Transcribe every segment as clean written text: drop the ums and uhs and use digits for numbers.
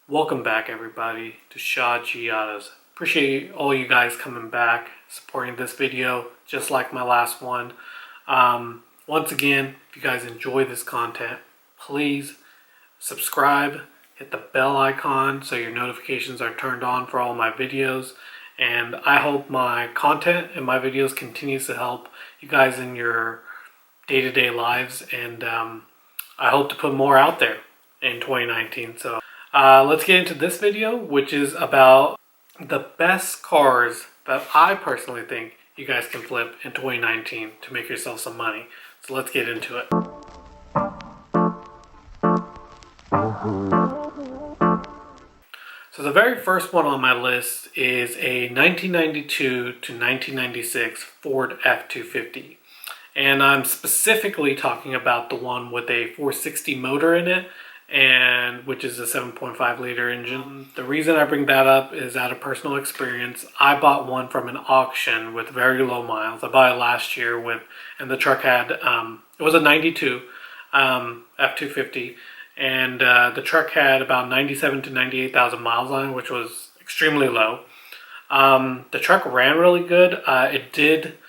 Welcome back, everybody, to Shaw G Autos. Appreciate all you guys coming back, supporting this video, just like my last one. Once again, if you guys enjoy this content, please subscribe, hit the bell icon so your notifications are turned on for all my videos. And I hope my content and my videos continues to help you guys in your day-to-day lives. And I hope to put more out there in 2019. So let's get into this video, which is about the best cars that I personally think you guys can flip in 2019 to make yourself some money. So let's get into it. So the very first one on my list is a 1992 to 1996 Ford F-250. And I'm specifically talking about the one with a 460 motor in it, and which is a 7.5 liter engine. The reason I bring that up is out of personal experience. I bought one from an auction with very low miles. I bought it last year and the truck had, it was a 92 F-250, and the truck had about 97 to 98,000 miles on it, which was extremely low. The truck ran really good. It did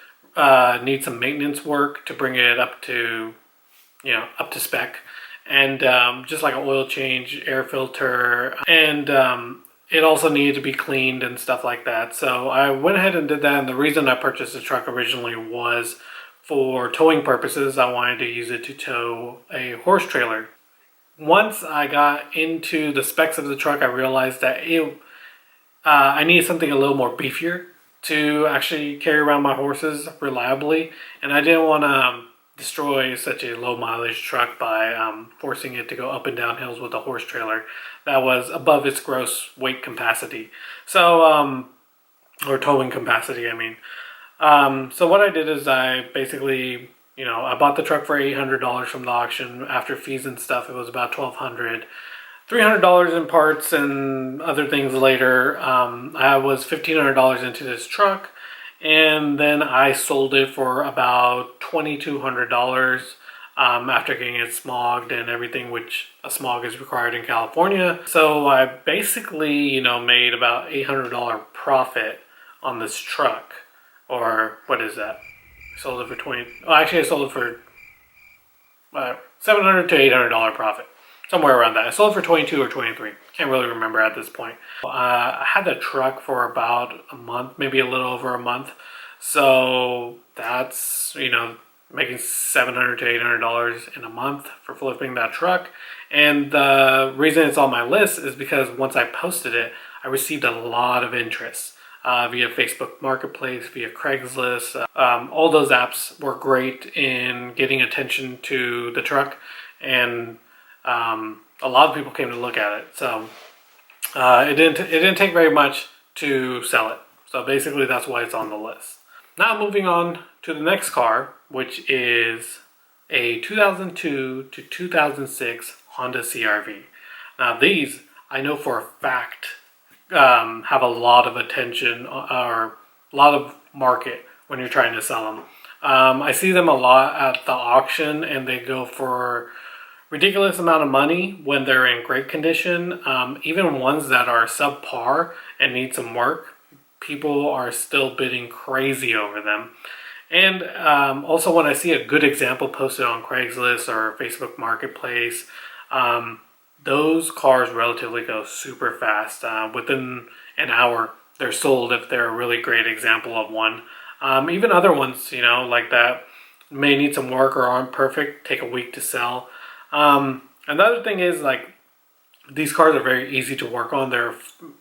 need some maintenance work to bring it up to, up to spec. And just like an oil change, air filter, and it also needed to be cleaned and stuff like that. So I went ahead and did that, and the reason I purchased the truck originally was for towing purposes. I wanted to use it to tow a horse trailer. Once I got into the specs of the truck, I realized that I needed something a little more beefier to actually carry around my horses reliably, and I didn't want to destroy such a low mileage truck by forcing it to go up and down hills with a horse trailer that was above its gross weight capacity. So, or towing capacity, I mean. So what I did is I basically, I bought the truck for $800 from the auction. After fees and stuff, it was about $1,200. $300 in parts and other things later. I was $1,500 into this truck. And then I sold it for about $2,200 after getting it smogged and everything, which a smog is required in California. So I basically, made about $800 profit on this truck. Or what is that? I sold it for I sold it for $700 to $800 profit. Somewhere around that. I sold it for 22 or 23. Can't really remember at this point. I had the truck for about a month, maybe a little over a month. So that's, making $700 to $800 in a month for flipping that truck. And the reason it's on my list is because once I posted it, I received a lot of interest via Facebook Marketplace, via Craigslist. All those apps were great in getting attention to the truck, and a lot of people came to look at it. So it didn't take very much to sell it. So basically that's why it's on the list. Now moving on to the next car, which is a 2002 to 2006 Honda CR-V. Now these, I know for a fact, have a lot of attention or a lot of market when you're trying to sell them. I see them a lot at the auction, and they go for ridiculous amount of money when they're in great condition. Even ones that are subpar and need some work, people are still bidding crazy over them. And also when I see a good example posted on Craigslist or Facebook Marketplace, those cars relatively go super fast. Within an hour, they're sold if they're a really great example of one. Even other ones, like that may need some work or aren't perfect, take a week to sell. Another thing is, like, these cars are very easy to work on.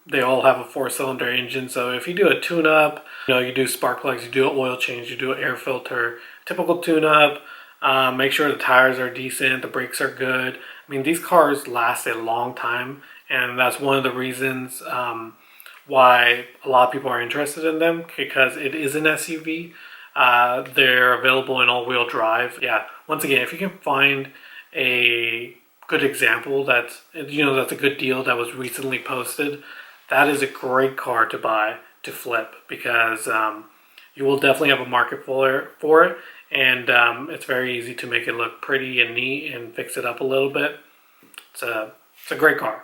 They all have a 4-cylinder engine. So if you do a tune-up, you do spark plugs, you do an oil change, you do an air filter, typical tune-up, make sure the tires are decent, the brakes are good. I mean, these cars last a long time, and that's one of the reasons why a lot of people are interested in them, because it is an SUV. They're available in all-wheel drive. Yeah, once again, if you can find a good example that's a good deal that was recently posted, that is a great car to buy to flip, because you will definitely have a market for it, and it's very easy to make it look pretty and neat and fix it up a little bit. It's a great car.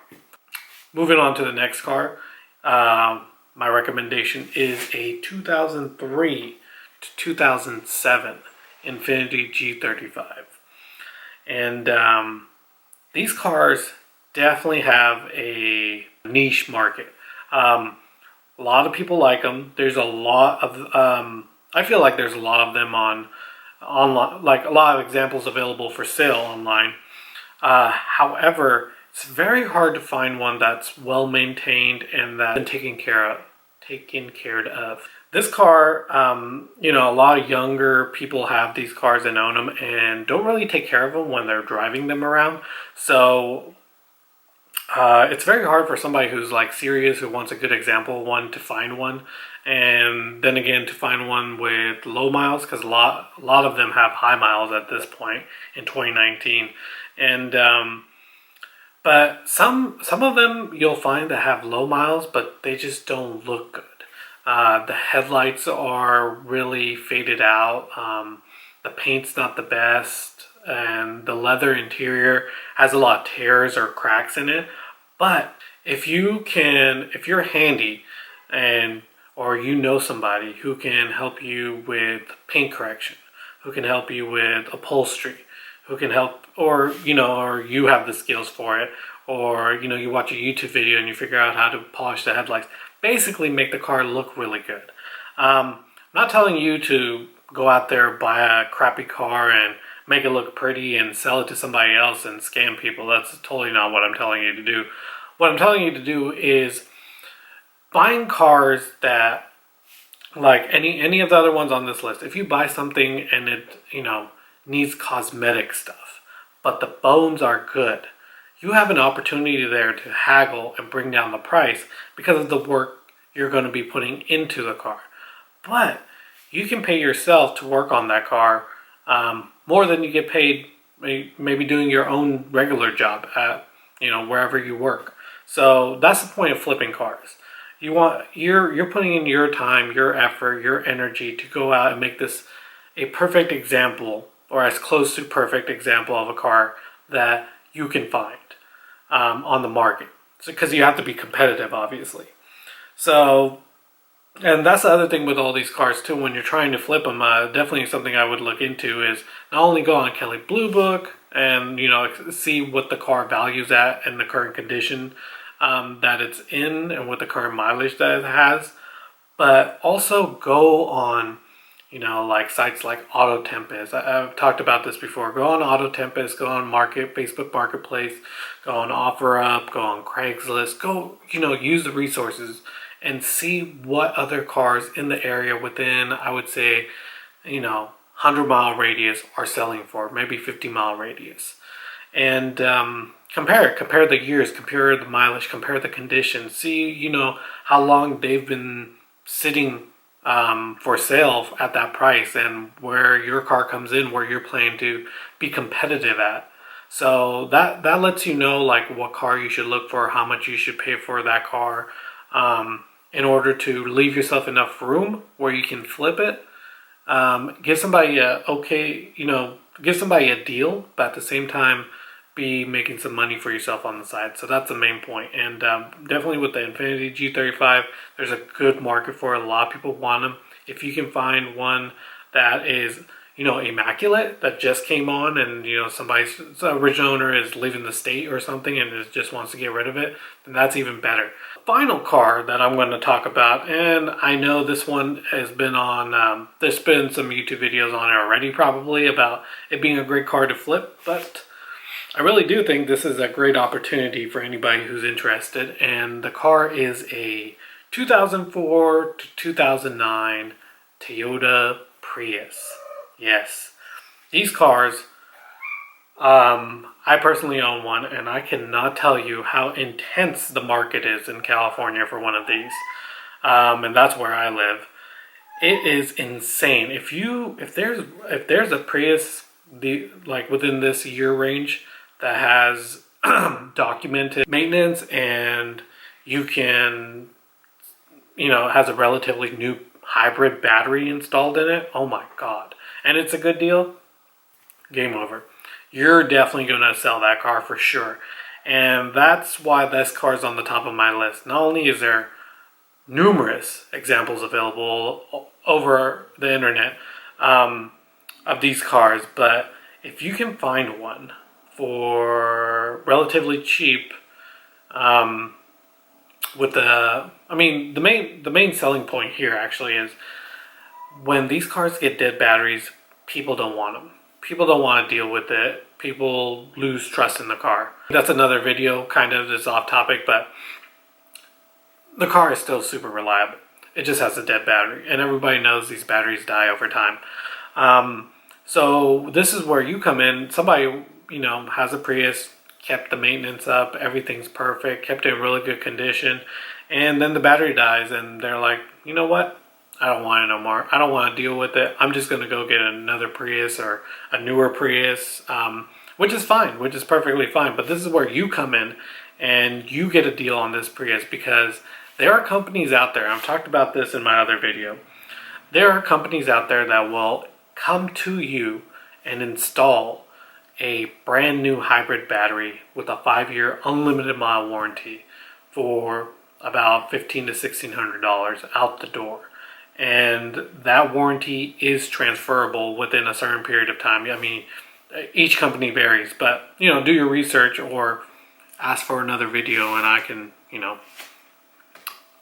Moving on to the next car, my recommendation is a 2003 to 2007 Infiniti G35. And these cars definitely have a niche market. A lot of people like them. There's a lot of, I feel like there's a lot of them online, like a lot of examples available for sale online. However, it's very hard to find one that's well maintained and that's been taken care of. This car, you know, a lot of younger people have these cars and own them and don't really take care of them when they're driving them around. So it's very hard for somebody who's like serious, who wants a good example one, to find one, and then again to find one with low miles, because a lot of them have high miles at this point in 2019, and but some of them you'll find that have low miles, but they just don't look good. The headlights are really faded out. The paint's not the best, and the leather interior has a lot of tears or cracks in it. But if you're handy, and or you know somebody who can help you with paint correction, who can help you with upholstery, who can help, or you have the skills for it, or you watch a YouTube video and you figure out how to polish the headlights, basically make the car look really good. I'm not telling you to go out there, buy a crappy car and make it look pretty and sell it to somebody else and scam people. That's totally not what I'm telling you to do. What I'm telling you to do is buying cars that, like any of the other ones on this list, if you buy something and it needs cosmetic stuff, but the bones are good, you have an opportunity there to haggle and bring down the price because of the work you're going to be putting into the car. But you can pay yourself to work on that car more than you get paid maybe doing your own regular job at wherever you work. So that's the point of flipping cars. You're putting in your time, your effort, your energy to go out and make this a perfect example, or as close to perfect example of a car that you can find on the market. So, because you have to be competitive, obviously. So, and that's the other thing with all these cars too. When you're trying to flip them, definitely something I would look into is not only go on Kelley Blue Book and see what the car values at and the current condition that it's in and what the current mileage that it has, but also go on like sites like Auto Tempest. I've talked about this before. Go on Auto Tempest, go on Facebook Marketplace, go on OfferUp, go on Craigslist, go, use the resources and see what other cars in the area within, I would say, 100-mile radius are selling for, maybe 50-mile radius. And compare the years, compare the mileage, compare the condition, see, how long they've been sitting for sale at that price, and where your car comes in, where you're planning to be competitive at. So that lets you know like what car you should look for, how much you should pay for that car, in order to leave yourself enough room where you can flip it. Give somebody give somebody a deal, but at the same time be making some money for yourself on the side. So that's the main point. And definitely with the Infiniti G35, there's a good market for it. A lot of people want them. If you can find one that is immaculate, that just came on, and somebody's original owner is leaving the state or something and just wants to get rid of it, then that's even better. Final car that I'm going to talk about, and I know this one has been on, there's been some YouTube videos on it already probably about it being a great car to flip, but I really do think this is a great opportunity for anybody who's interested. And the car is a 2004 to 2009 Toyota Prius. Yes, these cars, I personally own one, and I cannot tell you how intense the market is in California for one of these. And that's where I live. It is insane. If there's a Prius within this year range that has documented maintenance, and you can has a relatively new hybrid battery installed in it, oh my god, and it's a good deal, game over. You're definitely going to sell that car for sure. And that's why this car is on the top of my list. Not only is there numerous examples available over the internet of these cars, but if you can find one for relatively cheap, with the main selling point here actually is when these cars get dead batteries, people don't want them. People don't want to deal with it. People lose trust in the car. That's another video, kind of, is off topic, but the car is still super reliable. It just has a dead battery, and everybody knows these batteries die over time. So this is where you come in. Somebody, has a Prius, kept the maintenance up, everything's perfect, kept it in really good condition, and then the battery dies, and they're like, you know what? I don't want it no more. I don't want to deal with it. I'm just going to go get another Prius or a newer Prius, which is fine, which is perfectly fine. But this is where you come in and you get a deal on this Prius, because there are companies out there, I've talked about this in my other video, there are companies out there that will come to you and install a brand new hybrid battery with a 5-year unlimited mile warranty for about $1,500 to $1,600 out the door. And that warranty is transferable within a certain period of time. I mean, each company varies, but do your research or ask for another video and I can,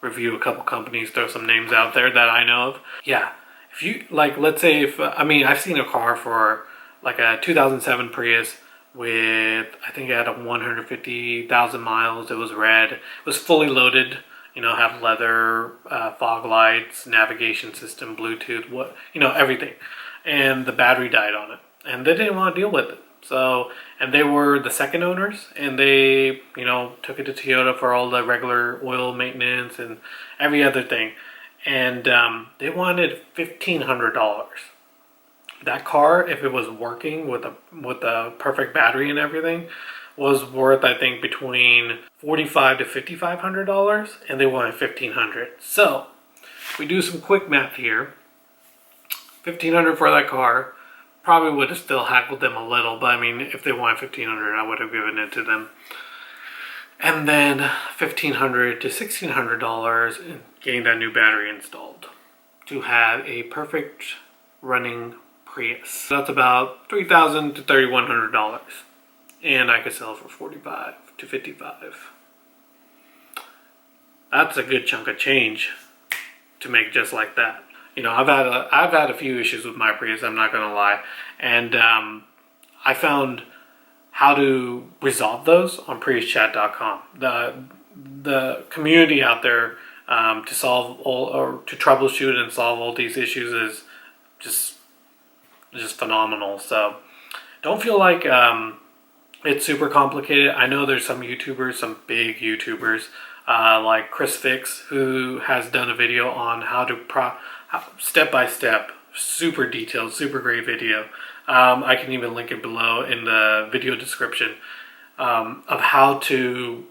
review a couple companies, throw some names out there that I know of. Yeah, if you, let's say I've seen a car for like a 2007 Prius with, I think it had 150,000 miles. It was red. It was fully loaded. Had leather, fog lights, navigation system, Bluetooth, everything. And the battery died on it. And they didn't want to deal with it. So, and they were the second owners, and they, took it to Toyota for all the regular oil maintenance and every other thing. And they wanted $1,500. That car, if it was working with a perfect battery and everything, was worth, I think, between $4,500 to $5,500, and they wanted $1,500. So we do some quick math here. $1,500 for that car probably would have still haggled them a little, but if they wanted $1,500, I would have given it to them. And then $1,500 to $1,600 in getting that new battery installed to have a perfect running Prius. So that's about $3,000 to $3,100. And I could sell it for $45 to $55. That's a good chunk of change to make just like that. I've had a few issues with my Prius, I'm not gonna lie, and I found how to resolve those on PriusChat.com. The community out there to solve or to troubleshoot and solve all these issues is just phenomenal. So don't feel like it's super complicated. I know there's some YouTubers, some big YouTubers, like Chris Fix, who has done a video on how to step by step, super detailed, super great video. I can even link it below in the video description of how to,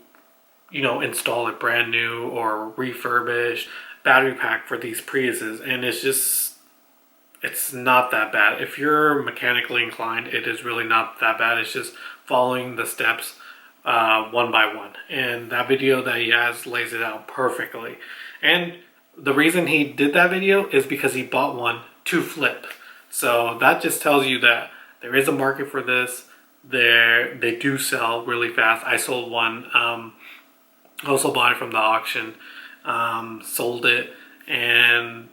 install a brand new or refurbished battery pack for these Priuses, and it's not that bad. If you're mechanically inclined, it is really not that bad. It's just following the steps one by one. And that video that he has lays it out perfectly. And the reason he did that video is because he bought one to flip. So that just tells you that there is a market for this. They do sell really fast. I sold one. Also bought it from the auction. Sold it, and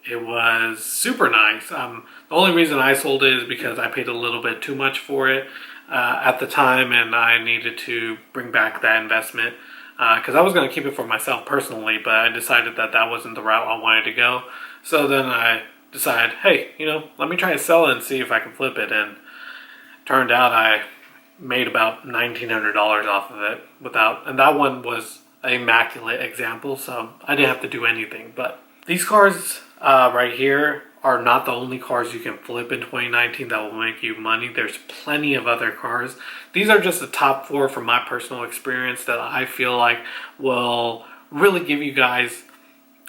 it was super nice. The only reason I sold it is because I paid a little bit too much for it at the time, and I needed to bring back that investment because I was going to keep it for myself personally, but I decided that wasn't the route I wanted to go. So then I decided, hey, let me try to sell it and see if I can flip it, and turned out I made about $1,900 off of it and that one was an immaculate example, so I didn't have to do anything. But these cars right here are not the only cars you can flip in 2019 that will make you money. There's plenty of other cars. These are just the top 4 from my personal experience that I feel like will really give you guys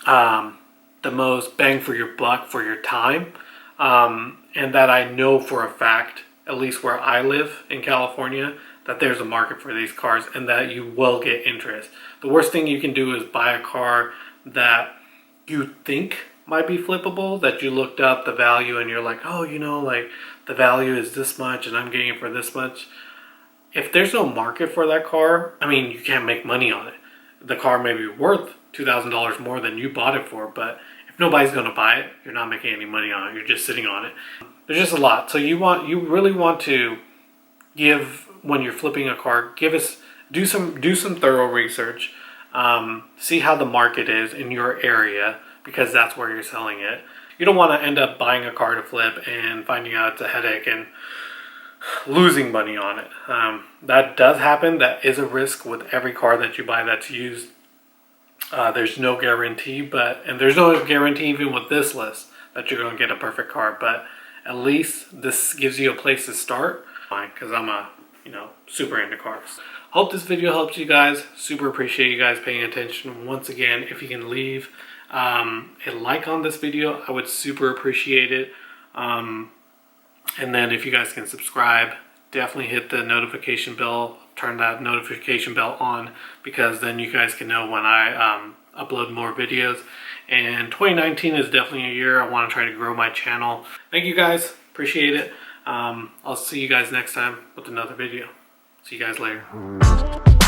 the most bang for your buck for your time, and that I know for a fact, at least where I live in California, that there's a market for these cars and that you will get interest. The worst thing you can do is buy a car that you think might be flippable, that you looked up the value and you're like, oh, you know, like the value is this much and I'm getting it for this much. If there's no market for that car, I mean, you can't make money on it. The car may be worth $2,000 more than you bought it for, but if nobody's going to buy it, you're not making any money on it. You're just sitting on it. There's just a lot. So you really want to give, when you're flipping a car, do some thorough research. See how the market is in your area, because that's where you're selling it. You don't want to end up buying a car to flip and finding out it's a headache and losing money on it. That does happen. That is a risk with every car that you buy that's used. There's no guarantee, and there's no guarantee even with this list that you're going to get a perfect car, but at least this gives you a place to start. Because I'm super into cars. Hope this video helps you guys. Super appreciate you guys paying attention. Once again, if you can leave a like on this video, I would super appreciate it. And then if you guys can subscribe, definitely hit the notification bell, turn that notification bell on, because then you guys can know when I upload more videos. And 2019 is definitely a year I want to try to grow my channel. Thank you guys, appreciate it. I'll see you guys next time with another video. See you guys later.